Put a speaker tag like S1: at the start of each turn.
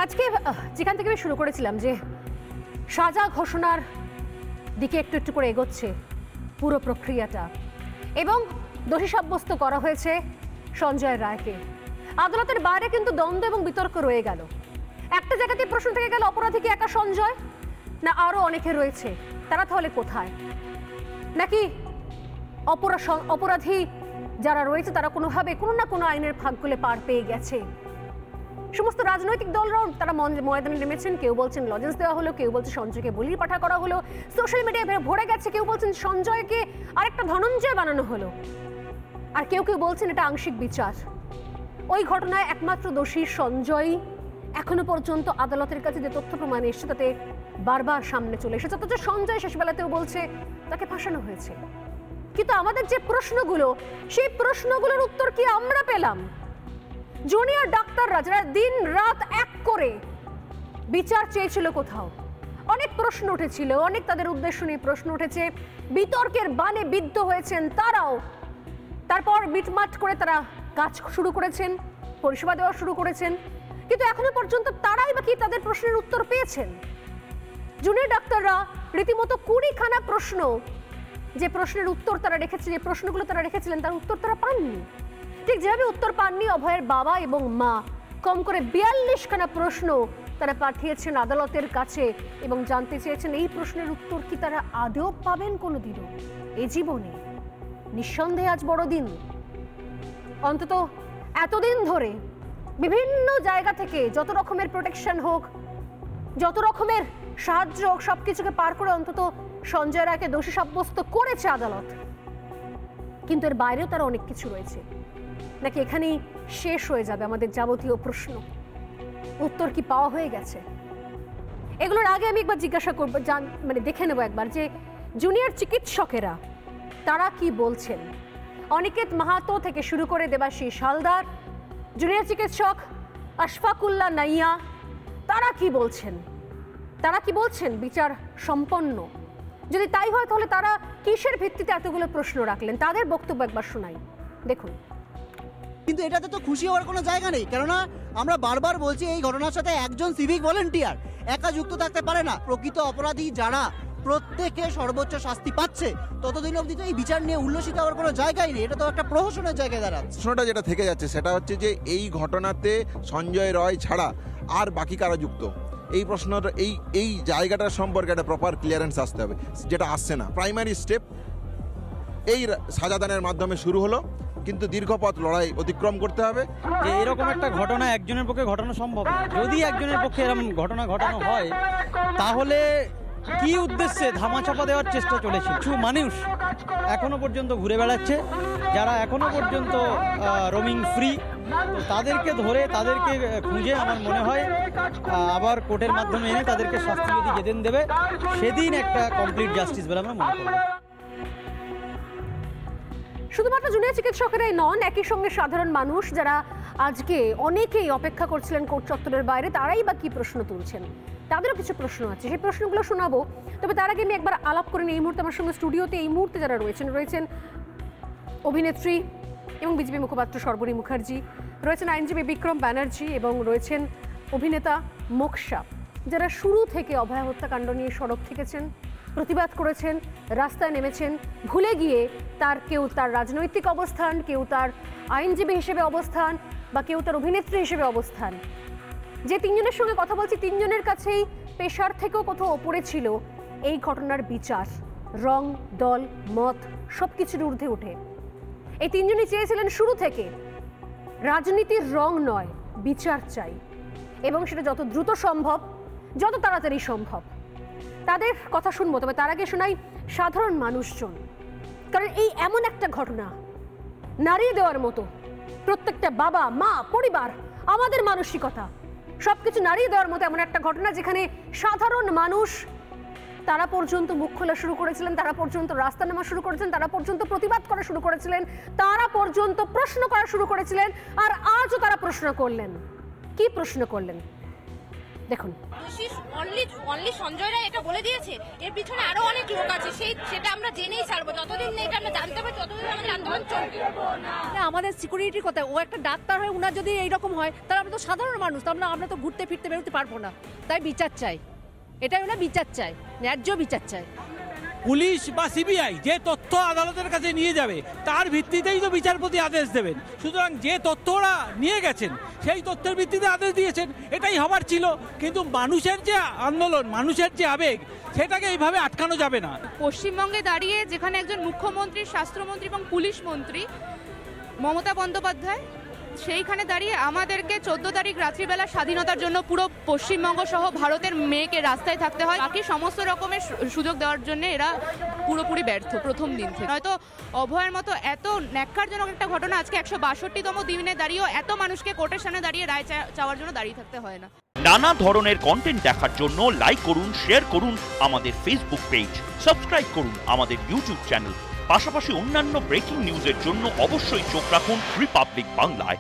S1: আজকে যেখান থেকে আমি শুরু করেছিলাম যে সাজা ঘোষণার দিকে একটু একটু করে এগোচ্ছে পুরো প্রক্রিয়াটা এবং দোষী সাব্যস্ত করা হয়েছে সঞ্জয় রায়কে। আদালতের বাইরে কিন্তু দ্বন্দ্ব এবং বিতর্ক রয়ে গেল। একটা জায়গাতে প্রশ্ন থেকে গেল অপরাধী কি একা সঞ্জয় না আরো অনেকে রয়েছে, তারা তাহলে কোথায়? নাকি অপরাধী যারা রয়েছে তারা কোনোভাবে কোনো না কোনো আইনের ফাঁকগুলো পার পেয়ে গেছে। সমস্ত রাজনৈতিক দলরাও তারা ময়দানে নেমেছেন। কেউ বলছেন লজেন্স দেওয়া হলো, কেউ বলছে সঞ্জয়কে বলির পাঠা করা হলো, সোশ্যাল মিডিয়ায় ভরে গেছে। কেউ বলছেন সঞ্জয়কে আরেকটা ধনঞ্জয় বানানো হলো, আর কেউ কেউ বলছেন এটা আংশিক বিচার। ওই ঘটনায় একমাত্র দোষী সঞ্জয় এখনো পর্যন্ত আদালতের কাছে যে তথ্য প্রমাণ এসছে তাতে বারবার সামনে চলে এসেছে। অথচ সঞ্জয় শেষবেলাতেও বলছে তাকে ফাঁসানো হয়েছে। কিন্তু আমাদের যে প্রশ্নগুলো, সেই প্রশ্নগুলোর উত্তর কি আমরা পেলাম? জুনিয়র ডাক্তাররা যারা দিন রাত এক করে বিচার চেয়েছিল, কোথাও অনেক প্রশ্ন উঠেছিল, অনেক তাদের উদ্দেশ্য নিয়ে প্রশ্ন উঠেছে, বিতর্কের বানে বিদ্ধ হয়েছেন তারাও। তারপর মিটমাট করে তারা কাজ শুরু করেছেন, পরিষেবা দেওয়া শুরু করেছেন। কিন্তু এখনো পর্যন্ত তারাই বাকি তাদের প্রশ্নের উত্তর পেয়েছেন। জুনিয়র ডাক্তাররা রীতিমতো 20খানা প্রশ্ন, যে প্রশ্নের উত্তর তারা রেখেছে, যে প্রশ্নগুলো তারা রেখেছিলেন তার উত্তর তারা পাননি। ঠিক যেভাবে উত্তর পাননি অভয়ের বাবা এবং মা, কম করে 42খানা প্রশ্ন তারা পাঠিয়েছেন আদালতের কাছে এবং জানতে চেয়েছেন এই প্রশ্নের উত্তর কি তারা আদৌ পাবেন কোনোদিনও এ জীবনে। নিঃসন্দেহে আজ বড় দিন। অন্তত এতদিন ধরে বিভিন্ন জায়গা থেকে যত রকমের প্রোটেকশন হোক, যত রকমের সাহায্য হোক, সবকিছুকে পার করে অন্তত সঞ্জয় রায়কে দোষী সাব্যস্ত করেছে আদালত। কিন্তু এর বাইরেও তার অনেক কিছু রয়েছে। নাকি এখানেই শেষ হয়ে যাবে আমাদের যাবতীয় প্রশ্ন? উত্তর কি পাওয়া হয়ে গেছে? এগুলোর আগে আমি একবার জিজ্ঞাসা করবো, মানে দেখে নেবো একবার যে জুনিয়র চিকিৎসকেরা তারা কি বলছেন। অনিকেত মাহাতো থেকে শুরু করে দেবাশিস হালদার, জুনিয়র চিকিৎসক আশফাকুল্লাহ নাইয়া, তারা কি বলছেন? তারা কি বলছেন বিচার সম্পন্ন? যদি তাই হয় তাহলে তারা কিসের ভিত্তিতে এতগুলো প্রশ্ন রাখলেন, তাদের বক্তব্য একবার শোনাই, দেখুন।
S2: কিন্তু এটাতে তো খুশি হওয়ার কোনো জায়গা নেই, কেননা আমরা বারবার বলছি এই ঘটনার সাথে একজন সিভিক ভলেন্টিয়ার একা যুক্ত থাকতে পারে না। প্রকৃত অপরাধী যারা প্রত্যেকে সর্বোচ্চ শাস্তি পাচ্ছে, ততদিন অবধি তো এই বিচার নিয়ে উল্লসিত হওয়ার কোনো জায়গাই নেই। এটা তো একটা প্রহসনের জায়গায় দাঁড়াচ্ছে।
S3: প্রশ্নটা যেটা থেকে যাচ্ছে সেটা হচ্ছে যে এই ঘটনাতে সঞ্জয় রায় ছাড়া আর বাকি কারা যুক্ত, এই প্রশ্নটা এই জায়গাটার সম্পর্কে একটা প্রপার ক্লিয়ারেন্স আসতে হবে, যেটা আসছে না। প্রাইমারি স্টেপ এই সাজাদানের মাধ্যমে শুরু হলো, কিন্তু দীর্ঘপথ লড়াই অতিক্রম করতে হবে।
S4: যে এরকম একটা ঘটনা একজনের পক্ষে ঘটানো সম্ভব না। যদি একজনের পক্ষে এরকম ঘটনা ঘটানো হয় তাহলে কি উদ্দেশ্যে ধামাচাপা দেওয়ার চেষ্টা চলেছে? কিছু মানুষ এখনো পর্যন্ত ঘুরে বেড়াচ্ছে, যারা এখনো পর্যন্ত রোমিং ফ্রি, তো তাদেরকে ধরে তাদেরকে খুঁজে আমার মনে হয় আবার কোর্টের মাধ্যমে এনে তাদেরকে শাস্তি যদি যেদিন দেবে সেদিন একটা কমপ্লিট জাস্টিস বলে আমরা মনে করি।
S1: শুধুমাত্র জুনিয়র চিকিৎসকেরাই নন, একই সঙ্গে সাধারণ মানুষ যারা আজকে অনেকেই অপেক্ষা করছিলেন কোর্ট চত্বরের বাইরে, তারাই বা কি প্রশ্ন তুলছেন, তাদেরও কিছু প্রশ্ন আছে, সেই প্রশ্নগুলো শোনাবো। তবে তার আগে আমি একবার আলাপ করে নিই। এই মুহূর্তে আমার সঙ্গে স্টুডিওতে এই মুহূর্তে যারা রয়েছেন অভিনেত্রী এবং বিজেপি মুখপাত্র সর্বরী মুখার্জি, রয়েছেন আইনজীবী বিক্রম ব্যানার্জি এবং রয়েছেন অভিনেতা মোক্ষা, যারা শুরু থেকে অভয়া হত্যাকাণ্ড নিয়ে সরব থেকেছেন, প্রতিবাদ করেছেন, রাস্তায় নেমেছেন, ভুলে গিয়ে কেউ তার রাজনৈতিক অবস্থান, কেউ তার আইনজীবী হিসেবে অবস্থান, বা কেউ তার অভিনেত্রী হিসেবে অবস্থান। যে তিনজনের সঙ্গে কথা বলছি, তিনজনের কাছেই পেশার থেকেও কোথাও ওপরে ছিল এই ঘটনার বিচার। রং, দল, মত সব কিছুর ঊর্ধ্বে উঠে এই তিনজনই চেয়েছিলেন শুরু থেকে রাজনীতির রং নয়, বিচার চাই, এবং সেটা যত দ্রুত সম্ভব, যত তাড়াতাড়ি সম্ভব। তাদের কথা শুনবো, তবে তার আগে শোনাই সাধারণ মানুষজন। কারণ এই এমন একটা ঘটনা নাড়িয়ে দেওয়ার মতো, প্রত্যেকটা বাবা মা পরিবার, আমাদের মানসিকতা সবকিছু নাড়িয়ে দেওয়ার মতো এমন একটা ঘটনা, যেখানে সাধারণ মানুষ তারা পর্যন্ত মুখ খোলা শুরু করেছিলেন, তারা পর্যন্ত রাস্তা নামা শুরু করেছিলেন, তারা পর্যন্ত প্রতিবাদ করা শুরু করেছিলেন, তারা পর্যন্ত প্রশ্ন করা শুরু করেছিলেন। আর আজও তারা প্রশ্ন করলেন। কি প্রশ্ন করলেন? দেখুন।
S5: অনলি সঞ্জয় রায় এটা বলে দিয়েছে, এর পিছনে আরো অনেক লোক আছে, সেটা আমরা জেনেই ছাড়বো। যতদিন এটা আমরা জানতে পারি ততদিন আমাদের আন্দোলন চলবে।
S1: আমাদের সিকিউরিটির কথা, ও একটা ডাক্তার হয়, উনার যদি এইরকম হয় তাহলে আমরা তো সাধারণ মানুষ, আমরা তো ঘুরতে ফিরতে বেরোতে পারবো না। তাই বিচার চাই, এটাই ওরা বিচার চাই, ন্যায্য বিচার চাই।
S6: পুলিশ বা সিবিআই যে তথ্য আদালতের কাছে নিয়ে যাবে তার ভিত্তিতেই তো বিচারপতি আদেশ দেবেন। সুতরাং যে তথ্য ওরা নিয়ে গেছেন সেই তথ্যের ভিত্তিতে আদেশ দিয়েছেন, এটাই হবার ছিল। কিন্তু মানুষের যে আন্দোলন, মানুষের যে আবেগ, সেটাকে এইভাবে আটকানো যাবে না।
S7: পশ্চিমবঙ্গে দাঁড়িয়ে যেখানে একজন মুখ্যমন্ত্রী, স্বাস্থ্যমন্ত্রী এবং পুলিশ মন্ত্রী মমতা বন্দ্যোপাধ্যায়, সেইখানে দাঁড়িয়ে আমাদেরকে 14 তারিখ রাত্রিবেলা স্বাধীনতার জন্য পুরো পশ্চিমবঙ্গ সহ ভারতের মেয়েকে রাস্তায় থাকতে হয়, বাকি সমস্ত রকমের সুযোগ দেওয়ার জন্য এরা পুরোপুরি ব্যর্থ প্রথম দিন থেকে। হয়তো অভয়ের মতো এত ন্যাক্কারজনক একটা ঘটনা আজকে 162তম দিনে দাঁড়িয়েও এত মানুষকে কোর্টের সামনে দাঁড়িয়ে রায় চাওয়ার জন্য দাঁড়িয়ে থাকতে হয় না।
S8: নানা ধরনের কন্টেন্ট দেখার জন্য লাইক করুন, শেয়ার করুন আমাদের ফেসবুক পেজ, সাবস্ক্রাইব করুন আমাদের ইউটিউব চ্যানেল। পাশাপাশি অন্যান্য ব্রেকিং নিউজের জন্য অবশ্যই চোখ রাখুন রিপাবলিক বাংলায়।